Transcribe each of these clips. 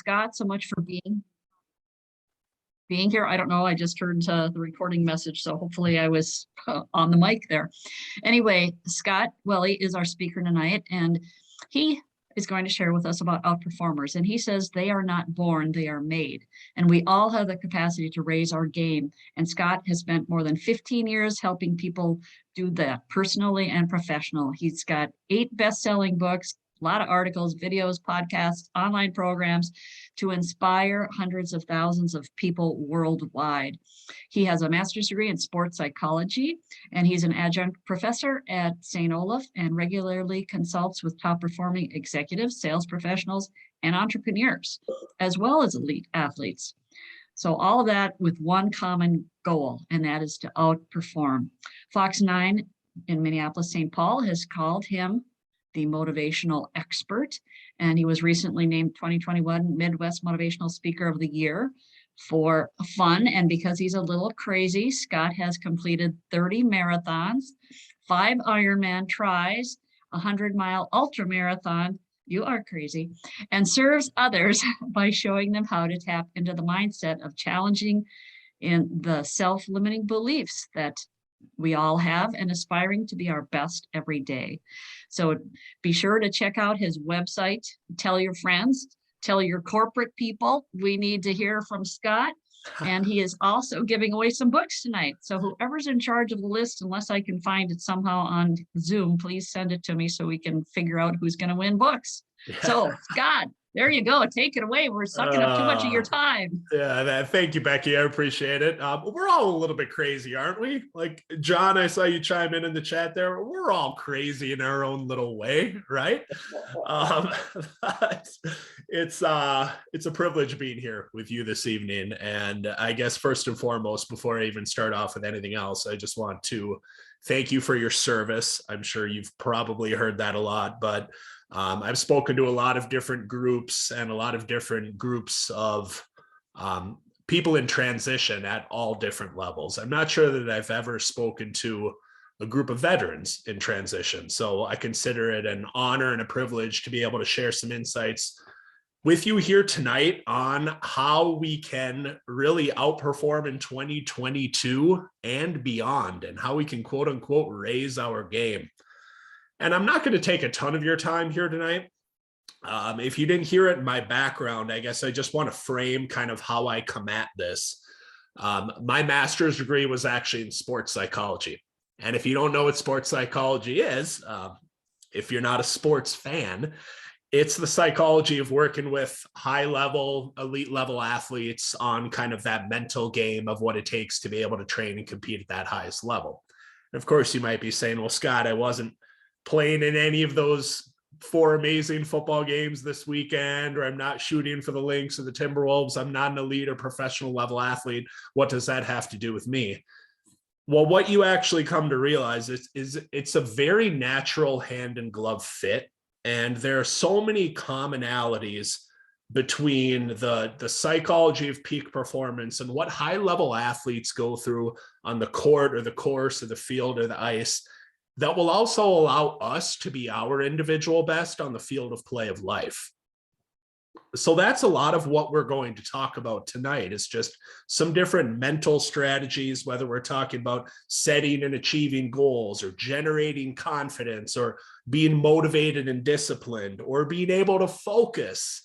Scott so much for being here. I don't know. I just heard the recording message, so hopefully I was on the mic there. Anyway, Scott Welle is our speaker tonight, and he is going to share with us about outperformers. And he says they are not born, they are made. And we all have the capacity to raise our game. And Scott has spent more than 15 years helping people do that personally and professional. He's got 8 best-selling books, a lot of articles, videos, podcasts, online programs to inspire hundreds of thousands of people worldwide. He has a master's degree in sports psychology, and he's an adjunct professor at St. Olaf and regularly consults with top performing executives, sales professionals, and entrepreneurs, as well as elite athletes. So all of that with one common goal, and that is to outperform. Fox 9 in Minneapolis, St. Paul has called him the motivational expert, and he was recently named 2021 Midwest Motivational Speaker of the Year for fun. And because he's a little crazy, Scott has completed 30 marathons, 5 Ironman tries, a 100-mile ultra marathon. You are crazy, and serves others by showing them how to tap into the mindset of challenging in the self-limiting beliefs that we all have and aspiring to be our best every day. So be sure to check out his website. Tell your friends, tell your corporate people, we need to hear from Scott. And he is also giving away some books tonight. So whoever's in charge of the list, unless I can find it somehow on Zoom, please send it to me so we can figure out who's going to win books. Yeah. So Scott, there you go. Take it away. We're sucking up too much of your time. Yeah, thank you, Becky. I appreciate it. We're all a little bit crazy, aren't we? Like, John, I saw you chime in the chat there. We're all crazy in our own little way, right? It's a privilege being here with you this evening. And I guess first and foremost, before I even start off with anything else, I just want to thank you for your service. I'm sure you've probably heard that a lot, but I've spoken to a lot of different groups and a lot of different groups of people in transition at all different levels. I'm not sure that I've ever spoken to a group of veterans in transition. So I consider it an honor and a privilege to be able to share some insights with you here tonight on how we can really outperform in 2022 and beyond, and how we can quote unquote raise our game. And I'm not going to take a ton of your time here tonight. If you didn't hear it in my background, I guess I just want to frame kind of how I come at this. My master's degree was actually in sports psychology. And if you don't know what sports psychology is, if you're not a sports fan, it's the psychology of working with high level, elite level athletes on kind of that mental game of what it takes to be able to train and compete at that highest level. And of course, you might be saying, well, Scott, I wasn't playing in any of those 4 amazing football games this weekend, or I'm not shooting for the Lynx or the Timberwolves. I'm not an elite or professional level athlete. What does that have to do with me? Well, what you actually come to realize is it's a very natural hand in glove fit. And there are so many commonalities between the psychology of peak performance and what high level athletes go through on the court or the course or the field or the ice that will also allow us to be our individual best on the field of play of life. So that's a lot of what we're going to talk about tonight. Is just some different mental strategies, whether we're talking about setting and achieving goals, or generating confidence, or being motivated and disciplined, or being able to focus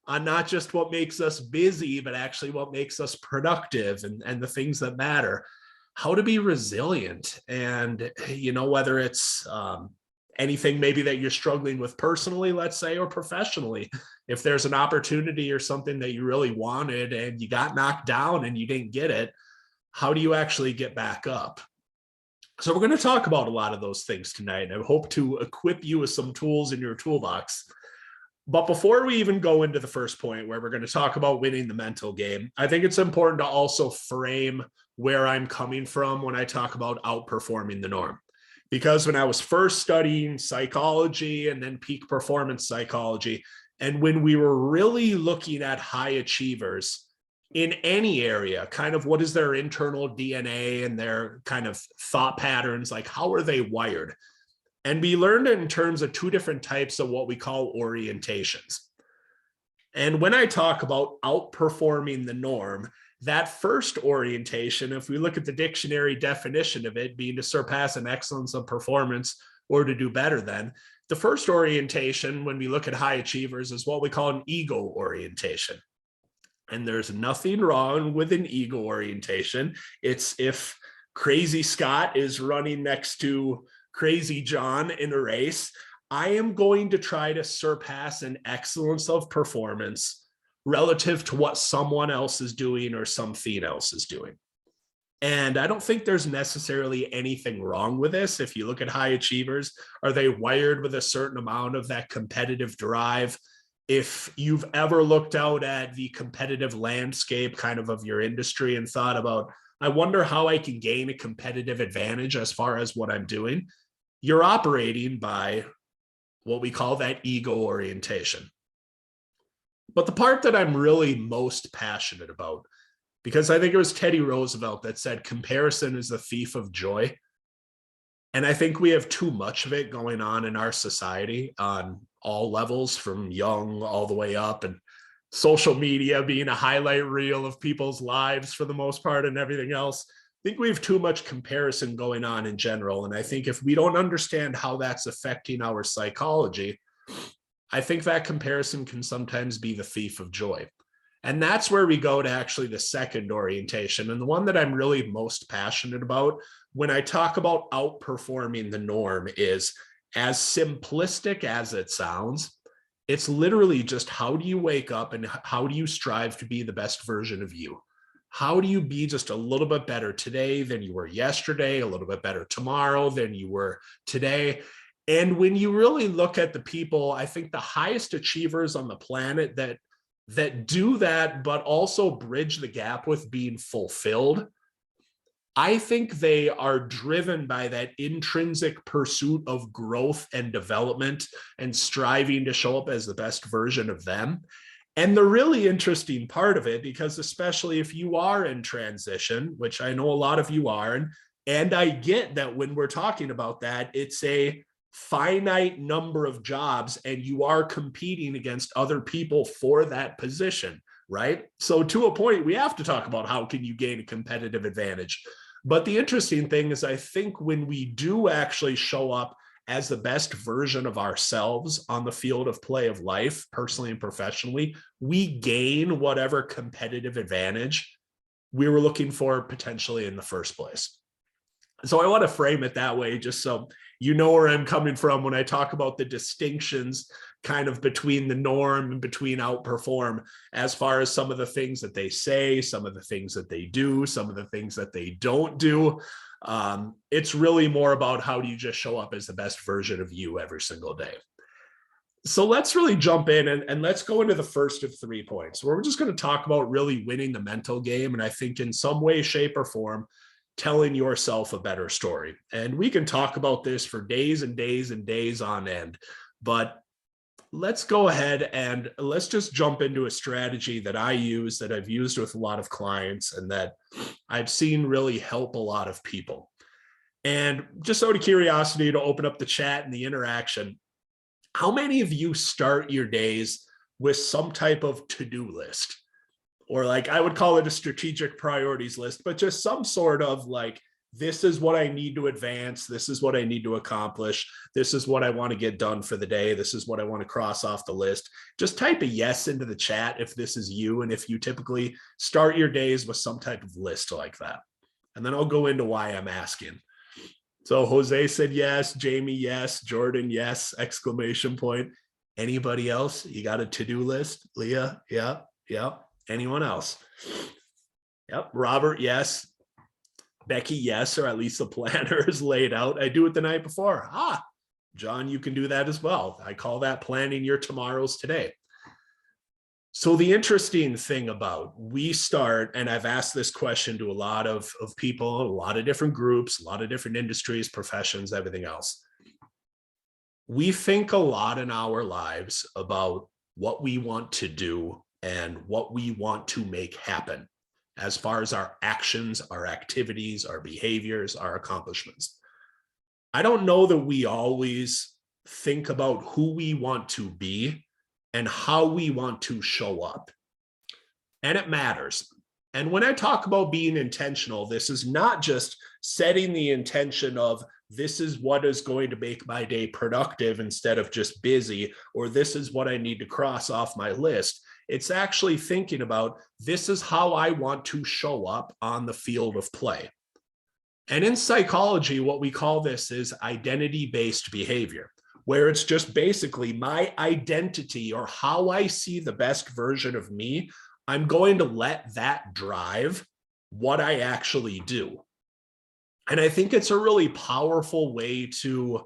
on not just what makes us busy, but actually what makes us productive and the things that matter. How to be resilient, and, you know, whether it's anything maybe that you're struggling with personally, let's say, or professionally. If there's an opportunity or something that you really wanted and you got knocked down and you didn't get it, how do you actually get back up? So we're going to talk about a lot of those things tonight. I hope to equip you with some tools in your toolbox. But before we even go into the first point, where we're going to talk about winning the mental game, I think it's important to also frame where I'm coming from when I talk about outperforming the norm. Because when I was first studying psychology and then peak performance psychology, and when we were really looking at high achievers in any area, kind of what is their internal DNA and their kind of thought patterns, like how are they wired? And we learned it in terms of 2 different types of what we call orientations. And when I talk about outperforming the norm, that first orientation, if we look at the dictionary definition of it being to surpass an excellence of performance or to do better than, the first orientation when we look at high achievers is what we call an ego orientation. And there's nothing wrong with an ego orientation. It's if Crazy Scott is running next to Crazy John in a race, I am going to try to surpass an excellence of performance relative to what someone else is doing or something else is doing. And I don't think there's necessarily anything wrong with this. If you look at high achievers, are they wired with a certain amount of that competitive drive? If you've ever looked out at the competitive landscape kind of your industry and thought about, I wonder how I can gain a competitive advantage as far as what I'm doing, you're operating by what we call that ego orientation. But the part that I'm really most passionate about, because I think it was Teddy Roosevelt that said comparison is the thief of joy. And I think we have too much of it going on in our society on all levels, from young all the way up, and social media being a highlight reel of people's lives for the most part and everything else. I think we have too much comparison going on in general. And I think if we don't understand how that's affecting our psychology, I think that comparison can sometimes be the thief of joy. And that's where we go to actually the second orientation. And the one that I'm really most passionate about when I talk about outperforming the norm is, as simplistic as it sounds, it's literally just how do you wake up and how do you strive to be the best version of you? How do you be just a little bit better today than you were yesterday, a little bit better tomorrow than you were today? And when you really look at the people, I think the highest achievers on the planet that do that, but also bridge the gap with being fulfilled, I think they are driven by that intrinsic pursuit of growth and development and striving to show up as the best version of them. And the really interesting part of it, because especially if you are in transition, which I know a lot of you are, and I get that when we're talking about that, it's a finite number of jobs and you are competing against other people for that position, right? So to a point, we have to talk about how can you gain a competitive advantage. But the interesting thing is, I think when we do actually show up as the best version of ourselves on the field of play of life, personally and professionally, we gain whatever competitive advantage we were looking for potentially in the first place. So I want to frame it that way, just so you know where I'm coming from when I talk about the distinctions kind of between the norm and between outperform, as far as some of the things that they say, some of the things that they do, some of the things that they don't do. It's really more about how do you just show up as the best version of you every single day. So let's really jump in and let's go into the first of 3 points, where we're just going to talk about really winning the mental game. And I think in some way, shape, or form, telling yourself a better story. And we can talk about this for days and days and days on end, but let's go ahead and let's just jump into a strategy that I use, that I've used with a lot of clients, and that I've seen really help a lot of people. And just out of curiosity, to open up the chat and the interaction, how many of you start your days with some type of to-do list? Or like, I would call it a strategic priorities list, but just some sort of like, this is what I need to advance. This is what I need to accomplish. This is what I want to get done for the day. This is what I want to cross off the list. Just type a yes into the chat if this is you, and if you typically start your days with some type of list like that. And then I'll go into why I'm asking. So Jose said yes, Jamie yes, Jordan yes, exclamation point. Anybody else? You got a to-do list? Leah? Yeah. Anyone else? Yep. Robert, yes. Becky, yes, or at least the planner is laid out. I do it the night before. John, you can do that as well. I call that planning your tomorrows today. So the interesting thing about, we start, and I've asked this question to a lot of people, a lot of different groups, a lot of different industries, professions, everything else. We think a lot in our lives about what we want to do and what we want to make happen, as far as our actions, our activities, our behaviors, our accomplishments. I don't know that we always think about who we want to be and how we want to show up. And it matters. And when I talk about being intentional, this is not just setting the intention of this is what is going to make my day productive instead of just busy, or this is what I need to cross off my list. It's actually thinking about this is how I want to show up on the field of play. And in psychology, what we call this is identity-based behavior, where it's just basically my identity or how I see the best version of me. I'm going to let that drive what I actually do. And I think it's a really powerful way to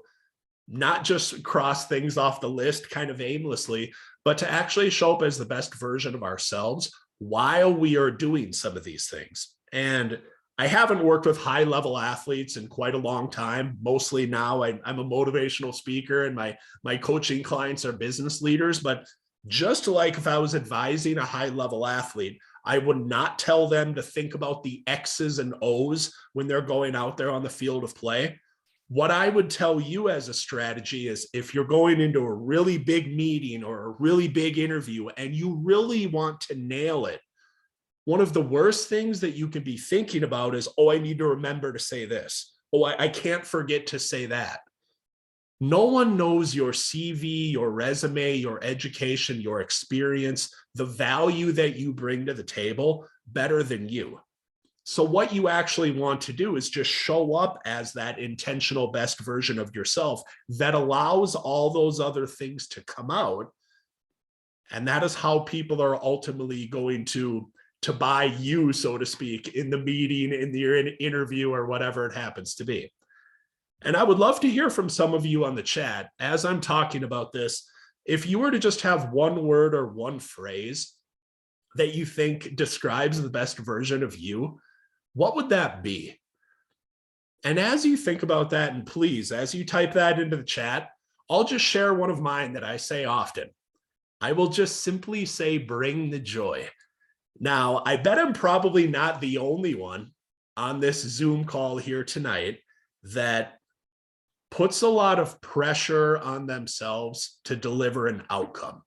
not just cross things off the list kind of aimlessly, but to actually show up as the best version of ourselves while we are doing some of these things. And I haven't worked with high-level athletes in quite a long time. Mostly now I'm a motivational speaker and my coaching clients are business leaders. But just like if I was advising a high-level athlete, I would not tell them to think about the X's and O's when they're going out there on the field of play. What I would tell you as a strategy is if you're going into a really big meeting or a really big interview and you really want to nail it, one of the worst things that you could be thinking about is, oh, I need to remember to say this. Oh, I can't forget to say that. No one knows your CV, your resume, your education, your experience, the value that you bring to the table better than you. So what you actually want to do is just show up as that intentional best version of yourself that allows all those other things to come out. And that is how people are ultimately going to buy you, so to speak, in the meeting, in the interview, or whatever it happens to be. And I would love to hear from some of you on the chat as I'm talking about this. If you were to just have one word or one phrase that you think describes the best version of you, what would that be? And as you think about that, and please, as you type that into the chat, I'll just share one of mine that I say often. I will just simply say, bring the joy. Now, I bet I'm probably not the only one on this Zoom call here tonight that puts a lot of pressure on themselves to deliver an outcome.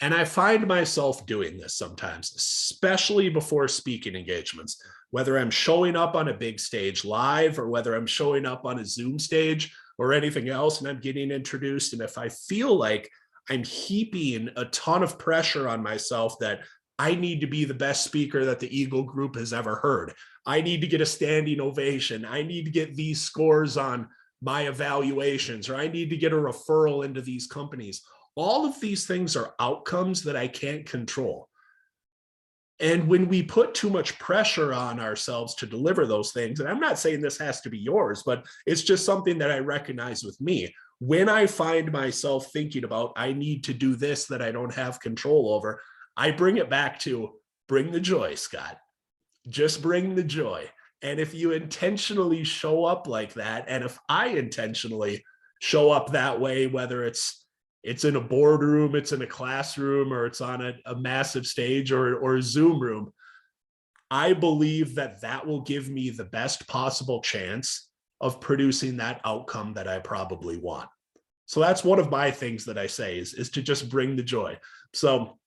And I find myself doing this sometimes, especially before speaking engagements, whether I'm showing up on a big stage live or whether I'm showing up on a Zoom stage or anything else and I'm getting introduced. And if I feel like I'm heaping a ton of pressure on myself that I need to be the best speaker that the Eagle Group has ever heard, I need to get a standing ovation, I need to get these scores on my evaluations, or I need to get a referral into these companies. All of these things are outcomes that I can't control. And when we put too much pressure on ourselves to deliver those things, and I'm not saying this has to be yours, but it's just something that I recognize with me. When I find myself thinking about, I need to do this that I don't have control over, I bring it back to bring the joy, Scott. Just bring the joy. And if you intentionally show up like that, and if I intentionally show up that way, whether it's in a boardroom, it's in a classroom, or it's on a massive stage or a Zoom room, I believe that that will give me the best possible chance of producing that outcome that I probably want. So that's one of my things that I say is to just bring the joy. So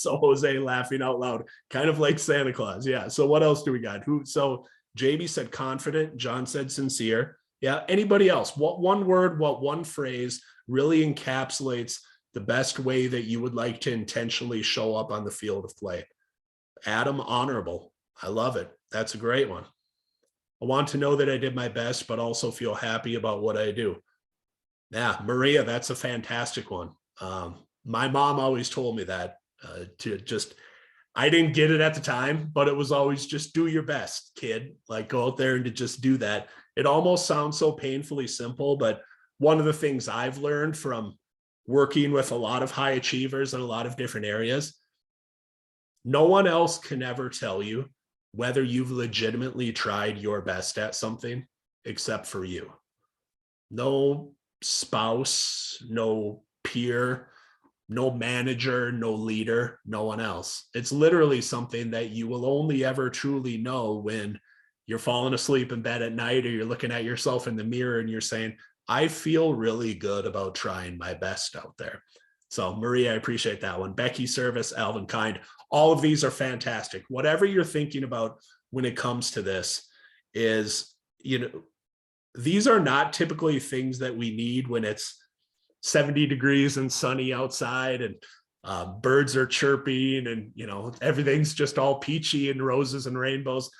Jose laughing out loud, kind of like Santa Claus. Yeah. So what else do we got? So JB said confident. John said sincere. Yeah. Anybody else? What one word, what one phrase really encapsulates the best way that you would like to intentionally show up on the field of play? Adam, honorable. I love it. That's a great one. I want to know that I did my best, but also feel happy about what I do. Yeah. Maria, that's a fantastic one. My mom always told me that. I didn't get it at the time, but it was always just do your best, kid. Like go out there and to just do that. It almost sounds so painfully simple, but one of the things I've learned from working with a lot of high achievers in a lot of different areas, no one else can ever tell you whether you've legitimately tried your best at something except for you. No spouse, no peer, no manager, no leader, no one else. It's literally something that you will only ever truly know when you're falling asleep in bed at night or you're looking at yourself in the mirror and you're saying, I feel really good about trying my best out there. So Maria, I appreciate that one. Becky, service, Alvin, kind. All of these are fantastic. Whatever you're thinking about when it comes to this is, these are not typically things that we need when it's 70 degrees and sunny outside and birds are chirping and everything's just all peachy and roses and rainbows.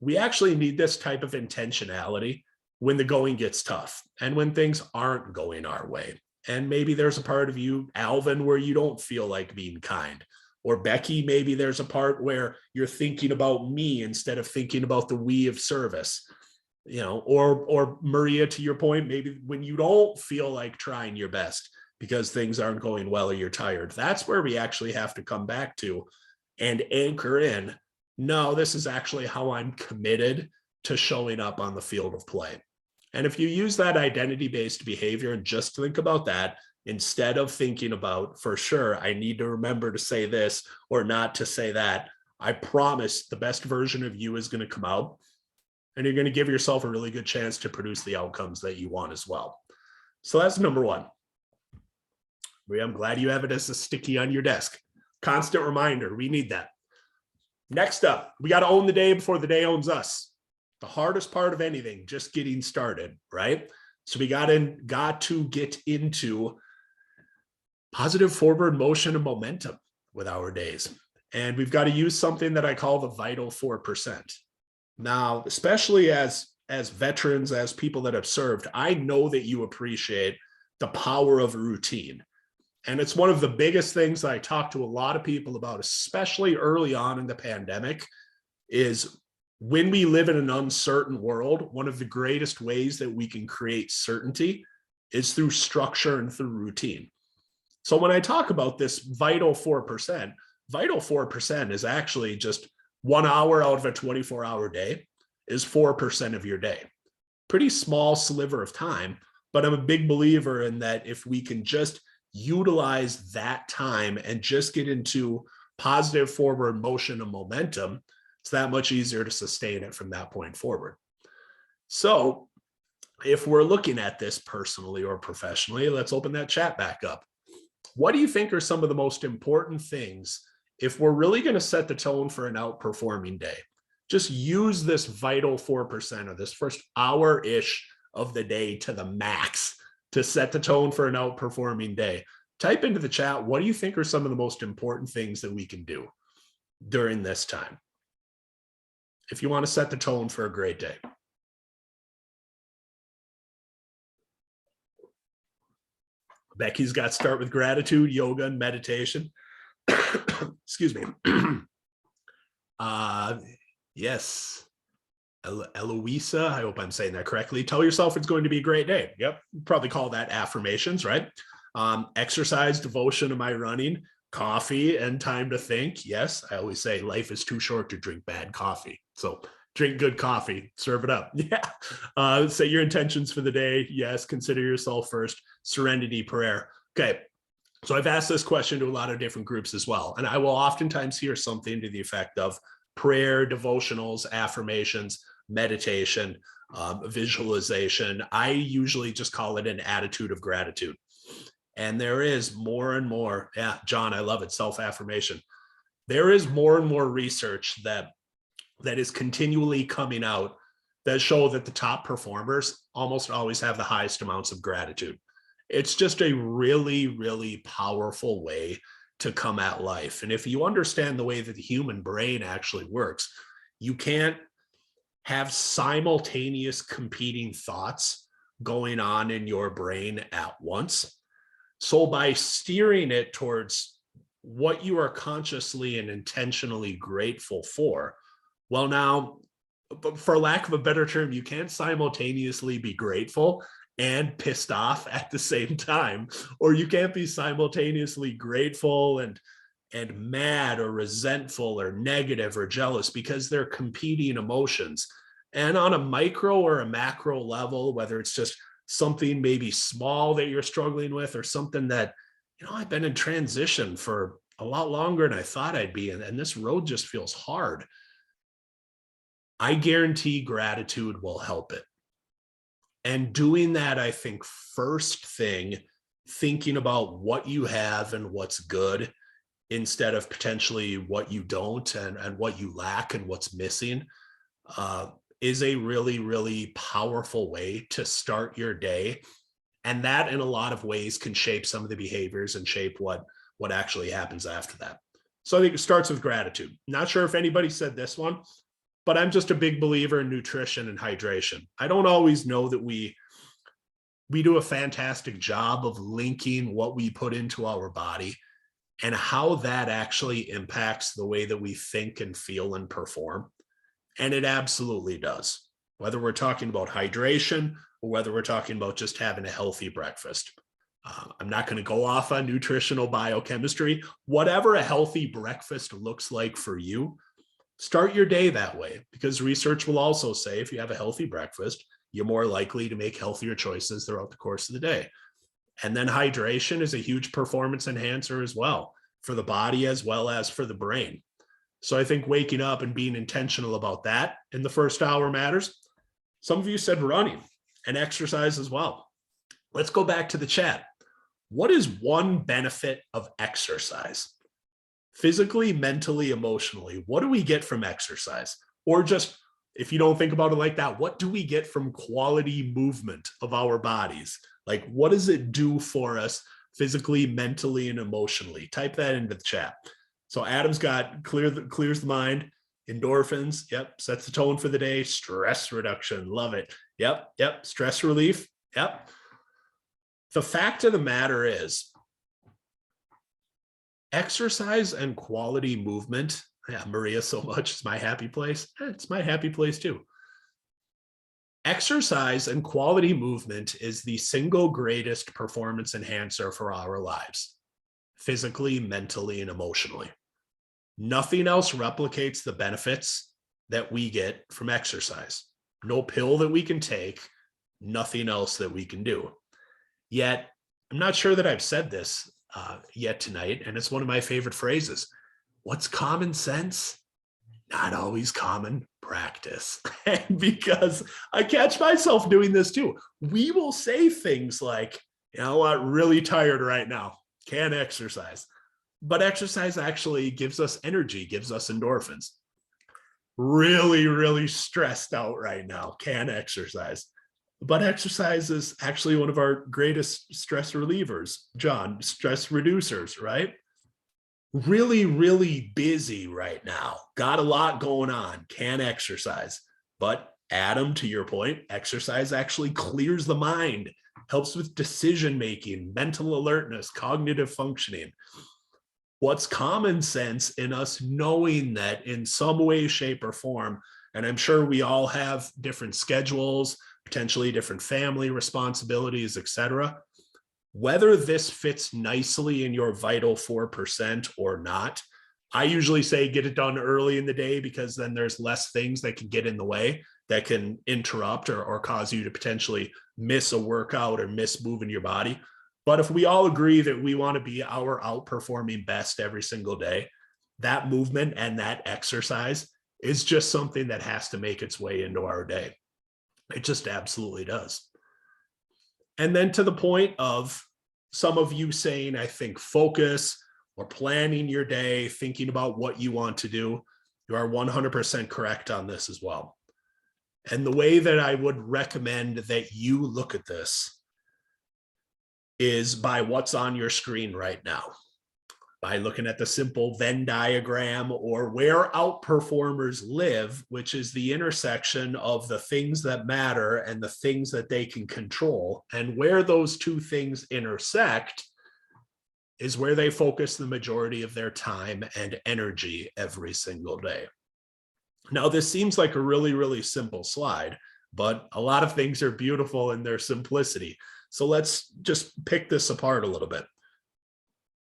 We actually need this type of intentionality when the going gets tough and when things aren't going our way. And maybe there's a part of you, Alvin, where you don't feel like being kind. Or Becky, maybe there's a part where you're thinking about me instead of thinking about the we of service. Or Maria, to your point, maybe when you don't feel like trying your best because things aren't going well or you're tired, that's where we actually have to come back to and anchor in. No, this is actually how I'm committed to showing up on the field of play. And if you use that identity-based behavior and just think about that, instead of thinking about, for sure, I need to remember to say this or not to say that, I promise the best version of you is going to come out. And you're going to give yourself a really good chance to produce the outcomes that you want as well. So that's number one. I'm glad you have it as a sticky on your desk. Constant reminder, we need that. Next up, we got to own the day before the day owns us. The hardest part of anything, just getting started, right? So we got to get into positive forward motion and momentum with our days. And we've got to use something that I call the vital 4%. Now, especially as veterans, as people that have served, I know that you appreciate the power of routine. And it's one of the biggest things that I talk to a lot of people about, especially early on in the pandemic, is when we live in an uncertain world, one of the greatest ways that we can create certainty is through structure and through routine. So when I talk about this vital 4% is actually just 1 hour out of a 24-hour day is 4% of your day. Pretty small sliver of time, but I'm a big believer in that if we can just utilize that time and just get into positive forward motion and momentum, it's that much easier to sustain it from that point forward. So if we're looking at this personally or professionally, let's open that chat back up. What do you think are some of the most important things if we're really going to set the tone for an outperforming day? Just use this vital 4% or this first hour-ish of the day to the max to set the tone for an outperforming day. Type into the chat, what do you think are some of the most important things that we can do during this time if you want to set the tone for a great day? Becky's got start with gratitude, yoga, and meditation. Excuse me. Yes. Eloisa, I hope I'm saying that correctly. Tell yourself it's going to be a great day. Yep. Probably call that affirmations, right? Exercise, devotion to my running, coffee, and time to think. Yes. I always say life is too short to drink bad coffee. So drink good coffee, serve it up. Yeah. Set your intentions for the day. Yes. Consider yourself first. Serenity, prayer. Okay. So I've asked this question to a lot of different groups as well. And I will oftentimes hear something to the effect of prayer, devotionals, affirmations, meditation, visualization. I usually just call it an attitude of gratitude. And there is more and more. Yeah, John, I love it. Self-affirmation. There is more and more research that is continually coming out that show that the top performers almost always have the highest amounts of gratitude. It's just a really, really powerful way to come at life. And if you understand the way that the human brain actually works, you can't have simultaneous competing thoughts going on in your brain at once. So by steering it towards what you are consciously and intentionally grateful for, well, now, for lack of a better term, you can't simultaneously be grateful and pissed off at the same time, or you can't be simultaneously grateful and mad or resentful or negative or jealous, because they're competing emotions. And on a micro or a macro level, whether it's just something maybe small that you're struggling with or something that, I've been in transition for a lot longer than I thought I'd be, and this road just feels hard. I guarantee gratitude will help it. And doing that, I think, first thing thinking about what you have and what's good instead of potentially what you don't and what you lack and what's missing is a really, really powerful way to start your day. And that in a lot of ways can shape some of the behaviors and shape what actually happens after that. So I think it starts with gratitude. Not sure if anybody said this one, but I'm just a big believer in nutrition and hydration. I don't always know that we do a fantastic job of linking what we put into our body and how that actually impacts the way that we think and feel and perform. And it absolutely does, whether we're talking about hydration or whether we're talking about just having a healthy breakfast. I'm not going to go off on nutritional biochemistry. Whatever a healthy breakfast looks like for you, start your day that way, because research will also say if you have a healthy breakfast, you're more likely to make healthier choices throughout the course of the day. And then hydration is a huge performance enhancer as well for the body as well as for the brain. So I think waking up and being intentional about that in the first hour matters. Some of you said running and exercise as well. Let's go back to the chat. What is one benefit of exercise? Physically, mentally, emotionally, what do we get from exercise? Or just, if you don't think about it like that, what do we get from quality movement of our bodies? Like, what does it do for us physically, mentally, and emotionally? Type that into the chat. So Adam's got clears the mind, endorphins. Yep. Sets the tone for the day. Stress reduction. Love it. Yep. Stress relief. Yep. The fact of the matter is, exercise and quality movement. Yeah, Maria, so much. It's my happy place. It's my happy place too. Exercise and quality movement is the single greatest performance enhancer for our lives, physically, mentally, and emotionally. Nothing else replicates the benefits that we get from exercise. No pill that we can take, nothing else that we can do. Yet, I'm not sure that I've said this yet tonight, and it's one of my favorite phrases. What's common sense? Not always common practice. And because I catch myself doing this too, we will say things like, you know what, really tired right now, can't exercise. But exercise actually gives us energy, gives us endorphins. Really, really stressed out right now, can't exercise. But exercise is actually one of our greatest stress relievers, John, stress reducers, right? Really, really busy right now. Got a lot going on, can't exercise. But Adam, to your point, exercise actually clears the mind, helps with decision-making, mental alertness, cognitive functioning. What's common sense in us knowing that in some way, shape, or form, and I'm sure we all have different schedules, potentially different family responsibilities, etc. Whether this fits nicely in your vital 4% or not, I usually say get it done early in the day, because then there's less things that can get in the way that can interrupt or cause you to potentially miss a workout or miss moving your body. But if we all agree that we want to be our outperforming best every single day, that movement and that exercise is just something that has to make its way into our day. It just absolutely does. And then to the point of some of you saying, I think, focus or planning your day, thinking about what you want to do, you are 100% correct on this as well. And the way that I would recommend that you look at this is by what's on your screen right now, by looking at the simple Venn diagram, or where outperformers live, which is the intersection of the things that matter and the things that they can control. And where those two things intersect is where they focus the majority of their time and energy every single day. Now, this seems like a really, really simple slide, but a lot of things are beautiful in their simplicity. So let's just pick this apart a little bit.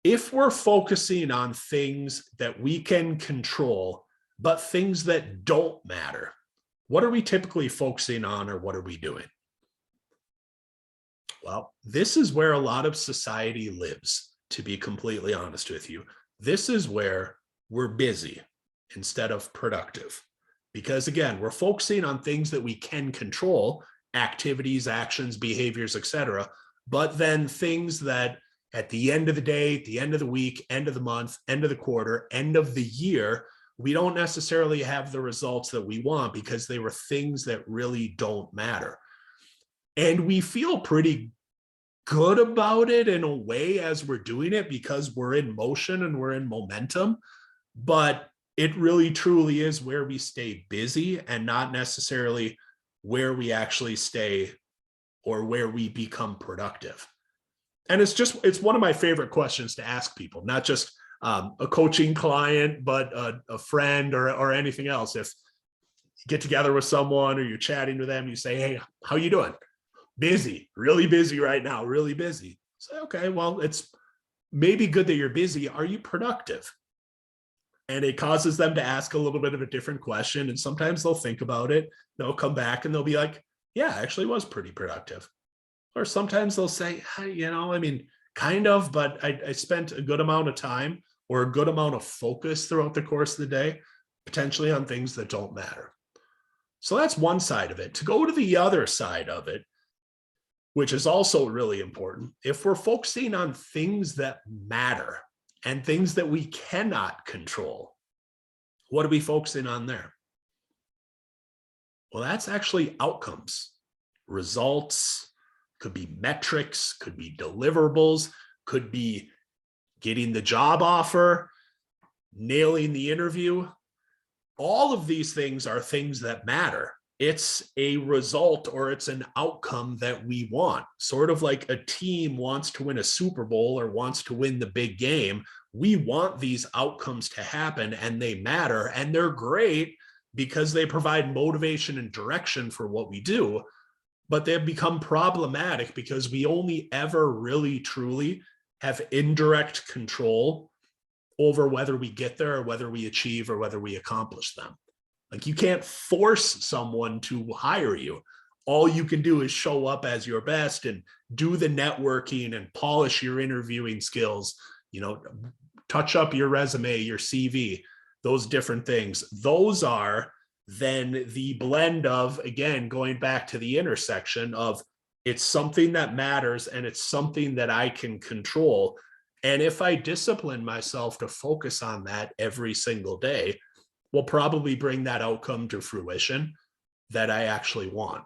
If we're focusing on things that we can control, but things that don't matter, what are we typically focusing on, or what are we doing? Well, this is where a lot of society lives, to be completely honest with you. This is where we're busy instead of productive. Because again, we're focusing on things that we can control, activities, actions, behaviors, etc., but then things that at the end of the day, the end of the week, end of the month, end of the quarter, end of the year, we don't necessarily have the results that we want because they were things that really don't matter. And we feel pretty good about it in a way as we're doing it because we're in motion and we're in momentum. But it really truly is where we stay busy and not necessarily where we actually stay or where we become productive. And it's one of my favorite questions to ask people, not just a coaching client, but a friend or anything else. If you get together with someone or you're chatting with them, you say, hey, how you doing? Busy, really busy right now, really busy. Say, okay, well, it's maybe good that you're busy. Are you productive? And it causes them to ask a little bit of a different question. And sometimes they'll think about it. They'll come back and they'll be like, yeah, I actually was pretty productive. Or sometimes they'll say, kind of, but I spent a good amount of time or a good amount of focus throughout the course of the day, potentially on things that don't matter. So that's one side of it. To go to the other side of it, which is also really important, if we're focusing on things that matter and things that we cannot control, what are we focusing on there? Well, that's actually outcomes, results, could be metrics, could be deliverables, could be getting the job offer, nailing the interview. All of these things are things that matter. It's a result or it's an outcome that we want. Sort of like a team wants to win a Super Bowl or wants to win the big game. We want these outcomes to happen and they matter and they're great because they provide motivation and direction for what we do. But they've become problematic because we only ever really truly have indirect control over whether we get there or whether we achieve or whether we accomplish them. Like you can't force someone to hire you. All you can do is show up as your best and do the networking and polish your interviewing skills, touch up your resume, your CV, those different things. Those are then the blend of, again, going back to the intersection of it's something that matters and it's something that I can control. And if I discipline myself to focus on that every single day, will probably bring that outcome to fruition that I actually want.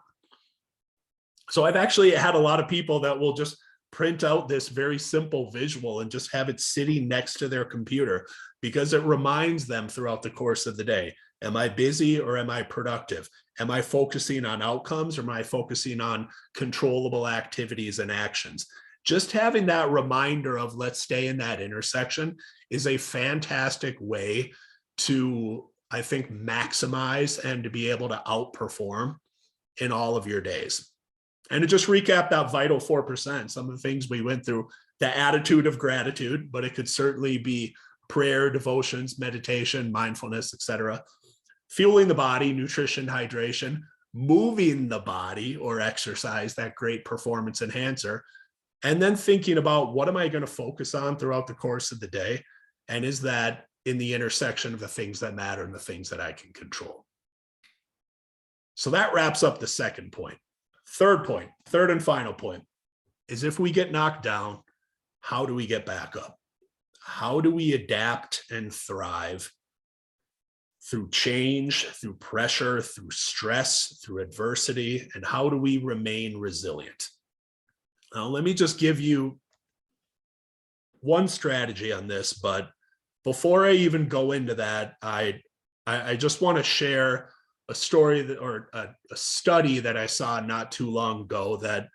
So I've actually had a lot of people that will just print out this very simple visual and just have it sitting next to their computer because it reminds them throughout the course of the day. Am I busy or am I productive? Am I focusing on outcomes or am I focusing on controllable activities and actions? Just having that reminder of let's stay in that intersection is a fantastic way to, I think, maximize and to be able to outperform in all of your days. And to just recap that vital 4%, some of the things we went through, the attitude of gratitude, but it could certainly be prayer, devotions, meditation, mindfulness, etc. Fueling the body, nutrition, hydration, moving the body or exercise, that great performance enhancer, and then thinking about what am I going to focus on throughout the course of the day? And is that in the intersection of the things that matter and the things that I can control? So that wraps up the second point. Third point, third and final point, is if we get knocked down, how do we get back up? How do we adapt and thrive through change, through pressure, through stress, through adversity, and how do we remain resilient? Now, let me just give you one strategy on this, but before I even go into that, I just want to share a story that, or a study that I saw not too long ago that,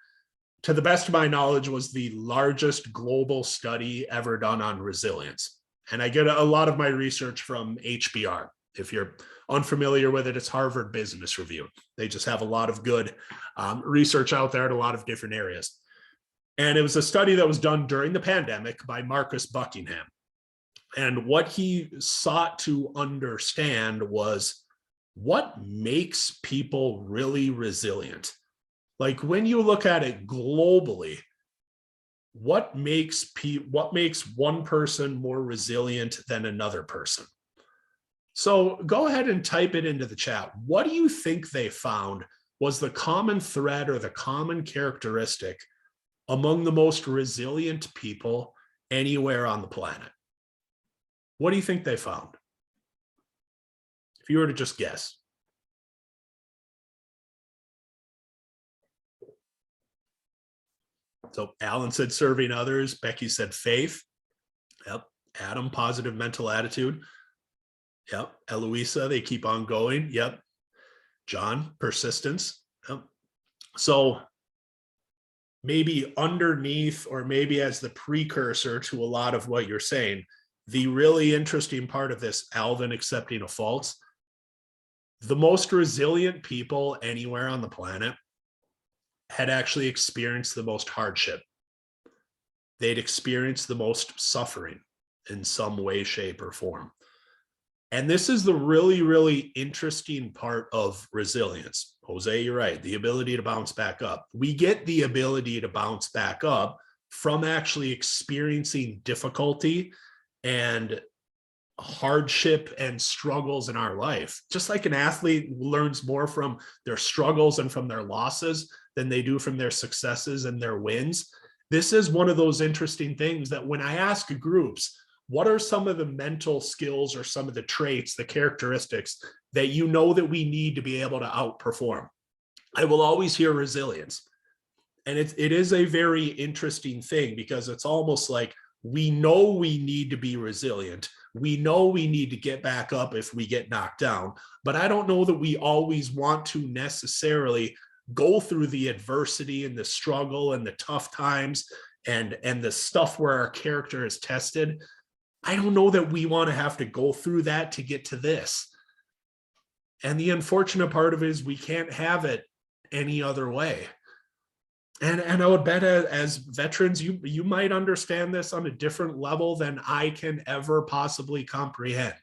to the best of my knowledge, was the largest global study ever done on resilience. And I get a lot of my research from HBR. If you're unfamiliar with it, it's Harvard Business Review. They just have a lot of good research out there in a lot of different areas. And it was a study that was done during the pandemic by Marcus Buckingham. And what he sought to understand was what makes people really resilient. Like when you look at it globally, what makes one person more resilient than another person? So go ahead and type it into the chat. What do you think they found was the common thread or the common characteristic among the most resilient people anywhere on the planet. What do you think they found? If you were to just guess. So Alan said serving others. Becky said faith. Yep. Adam, positive mental attitude. Yep. Eloisa, they keep on going. Yep. John, persistence. Yep. So maybe underneath, or maybe as the precursor to a lot of what you're saying, the really interesting part of this, Alvin accepting a fault, the most resilient people anywhere on the planet had actually experienced the most hardship. They'd experienced the most suffering in some way, shape, or form. And this is the really, really interesting part of resilience. Jose, you're right. The ability to bounce back up. We get the ability to bounce back up from actually experiencing difficulty and hardship and struggles in our life. Just like an athlete learns more from their struggles and from their losses than they do from their successes and their wins. This is one of those interesting things that when I ask groups, what are some of the mental skills or some of the traits, the characteristics that you know that we need to be able to outperform? I will always hear resilience. And it is a very interesting thing, because it's almost like we know we need to be resilient. We know we need to get back up if we get knocked down, but I don't know that we always want to necessarily go through the adversity and the struggle and the tough times and the stuff where our character is tested. I don't know that we want to have to go through that to get to this. And the unfortunate part of it is we can't have it any other way. And I would bet as veterans, you might understand this on a different level than I can ever possibly comprehend.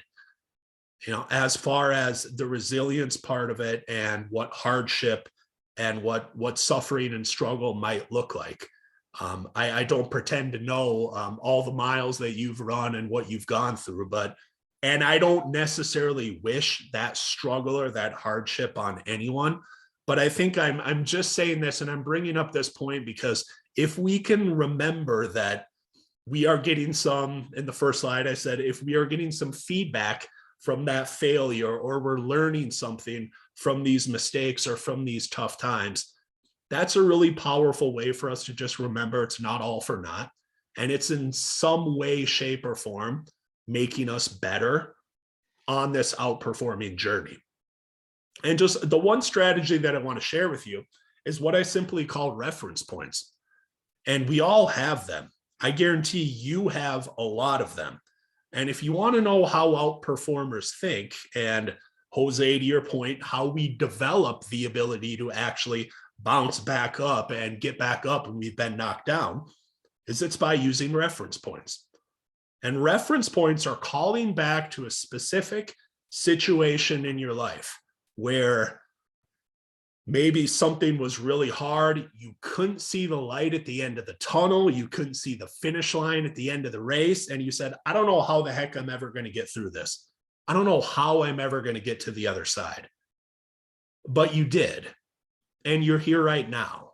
You know, as far as the resilience part of it and what hardship and what suffering and struggle might look like. I don't pretend to know all the miles that you've run and what you've gone through, and I don't necessarily wish that struggle or that hardship on anyone. But I think I'm just saying this, and I'm bringing up this point because if we can remember that we are getting some, in the first slide I said, if we are getting some feedback from that failure, or we're learning something from these mistakes or from these tough times, that's a really powerful way for us to just remember it's not all for naught. And it's in some way, shape, or form making us better on this outperforming journey. And just the one strategy that I want to share with you is what I simply call reference points. And we all have them. I guarantee you have a lot of them. And if you want to know how outperformers think, and Jose, to your point, how we develop the ability to actually bounce back up and get back up when we've been knocked down, is it's by using reference points. And reference points are calling back to a specific situation in your life where maybe something was really hard. You couldn't see the light at the end of the tunnel. You couldn't see the finish line at the end of the race. And you said, I don't know how the heck I'm ever going to get through this. I don't know how I'm ever going to get to the other side. But you did. And you're here right now.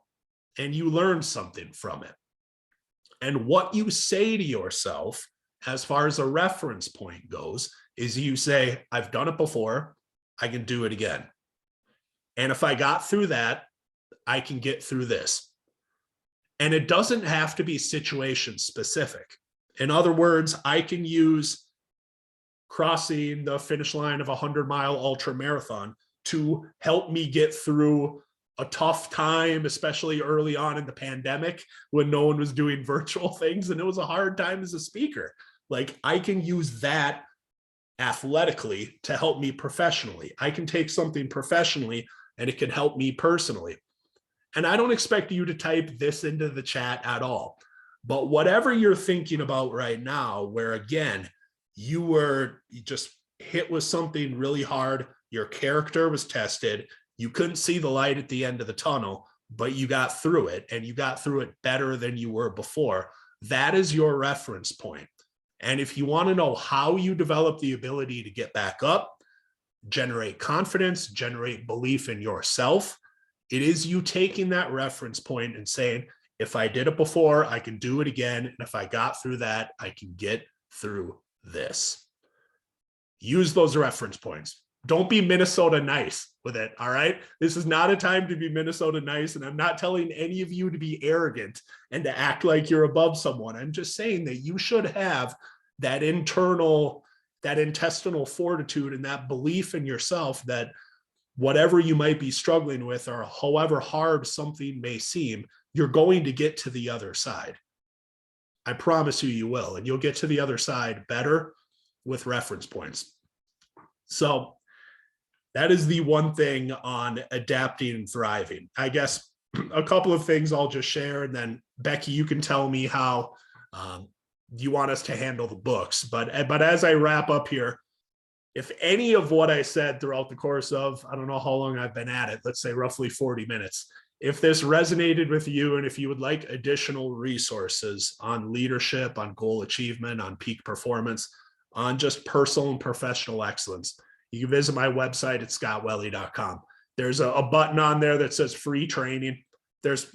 And you learned something from it. And what you say to yourself, as far as a reference point goes, is you say, I've done it before. I can do it again. And if I got through that, I can get through this. And it doesn't have to be situation specific. In other words, I can use crossing the finish line of a 100-mile ultra marathon to help me get through a tough time, especially early on in the pandemic when no one was doing virtual things. And it was a hard time as a speaker. Like, I can use that athletically to help me professionally. I can take something professionally and it can help me personally. And I don't expect you to type this into the chat at all. But whatever you're thinking about right now, where again, you just hit with something really hard, your character was tested, you couldn't see the light at the end of the tunnel, but you got through it, and you got through it better than you were before. That is your reference point. And if you want to know how you develop the ability to get back up, generate confidence, generate belief in yourself, it is you taking that reference point and saying, If I did it before, I can do it again. And if I got through that, I can get through this. Use those reference points. Don't be Minnesota nice with it. All right. This is not a time to be Minnesota nice. And I'm not telling any of you to be arrogant and to act like you're above someone. I'm just saying that you should have that intestinal fortitude and that belief in yourself that whatever you might be struggling with, or however hard something may seem, you're going to get to the other side. I promise you, you will. And you'll get to the other side better with reference points. So that is the one thing on adapting and thriving. I guess a couple of things I'll just share, and then Becky, you can tell me how you want us to handle the books. But as I wrap up here, if any of what I said throughout the course of, I don't know how long I've been at it, let's say roughly 40 minutes, if this resonated with you, and if you would like additional resources on leadership, on goal achievement, on peak performance, on just personal and professional excellence, you can visit my website at scottwelle.com. There's a button on there that says free training. There's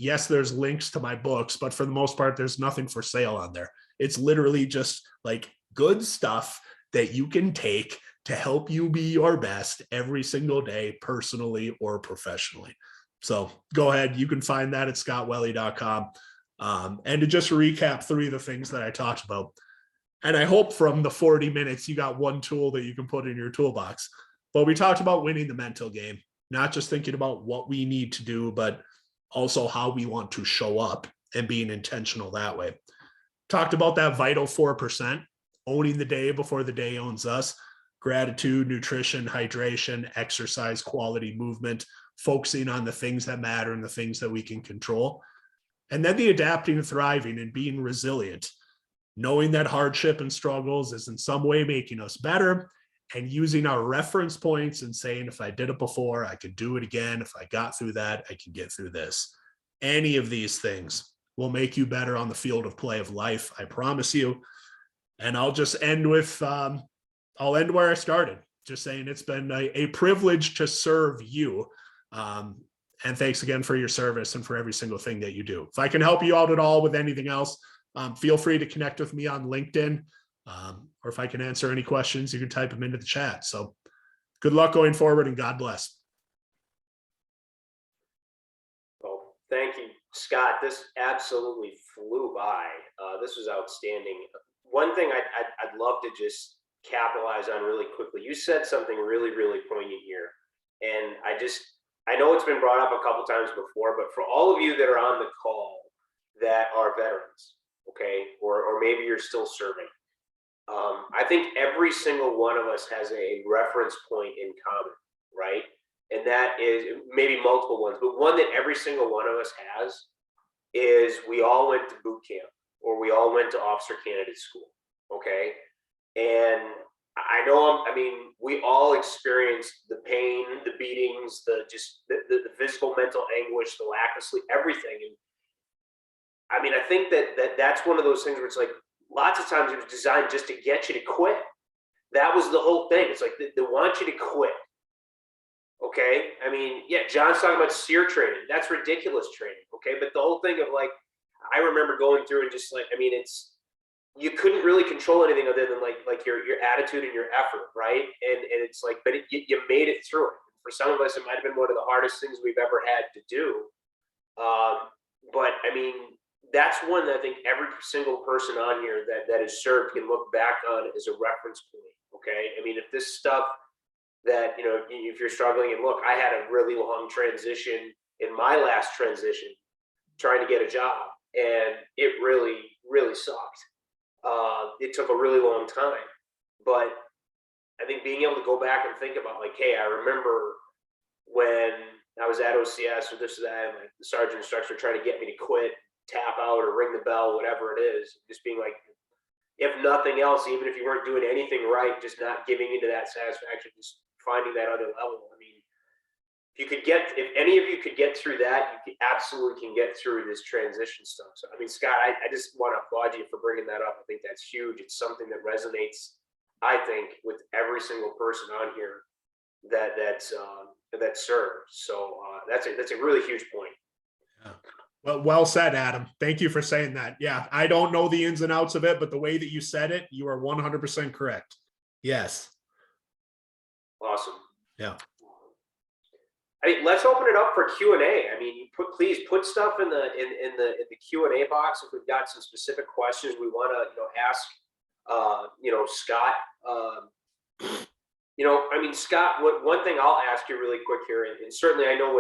links to my books, but for the most part, there's nothing for sale on there. It's literally just like good stuff that you can take to help you be your best every single day, personally or professionally. So go ahead. You can find that at scottwelle.com. And to just recap 3 of the things that I talked about, and I hope from the 40 minutes, you got one tool that you can put in your toolbox. But we talked about winning the mental game, not just thinking about what we need to do, but also how we want to show up and being intentional that way. Talked about that vital 4%, owning the day before the day owns us. Gratitude, nutrition, hydration, exercise, quality movement, focusing on the things that matter and the things that we can control. And then the adapting and thriving and being resilient, knowing that hardship and struggles is in some way making us better, and using our reference points and saying, if I did it before, I could do it again. If I got through that, I can get through this. Any of these things will make you better on the field of play of life. I promise you. And I'll just end with, I'll end where I started, just saying it's been a privilege to serve you. And thanks again for your service and for every single thing that you do. If I can help you out at all with anything else, feel free to connect with me on LinkedIn. Or if I can answer any questions, you can type them into the chat. So good luck going forward, and God bless. Well, thank you, Scott. This absolutely flew by. This was outstanding. One thing I'd love to just capitalize on really quickly. You said something really, really poignant here. And I know it's been brought up a couple times before, but for all of you that are on the call that are veterans, okay, or maybe you're still serving, I think every single one of us has a reference point in common, right? And that is maybe multiple ones, but one that every single one of us has is we all went to boot camp, or we all went to officer candidate school, okay? And I know, we all experienced the pain, the beatings, the physical, mental anguish, the lack of sleep, everything. And I think that's one of those things where it's like, lots of times it was designed just to get you to quit. That was the whole thing. It's like they want you to quit. Okay. Yeah, John's talking about SEER training. That's ridiculous training. Okay. But the whole thing of like, I remember going through and just like, you couldn't really control anything other than like your attitude and your effort. Right. And it's like, but you made it through it. For some of us, it might've been one of the hardest things we've ever had to do. But that's one that I think every single person on here that is served can look back on as a reference point. Okay. If this stuff that, if you're struggling, and look, I had a really long transition in my last transition, trying to get a job, and it really, really sucked. It took a really long time, but I think being able to go back and think about like, hey, I remember when I was at OCS or this or that, and like the sergeant instructor trying to get me to quit, tap out, or ring the bell, whatever it is, just being like, if nothing else, even if you weren't doing anything right, just not giving into that satisfaction, just finding that other level. If any of you could get through that, you absolutely can get through this transition stuff. So, Scott, I just want to applaud you for bringing that up. I think that's huge. It's something that resonates, I think, with every single person on here that serves. So that's a really huge point. Yeah. Well said, Adam. Thank you for saying that. Yeah, I don't know the ins and outs of it, but the way that you said it, you are 100% correct. Yes. Awesome. Yeah. I mean, let's open it up for Q&A. I mean, please put stuff in the Q&A box if we've got some specific questions we want to ask Scott. I mean, Scott, one thing I'll ask you really quick here, and certainly I know with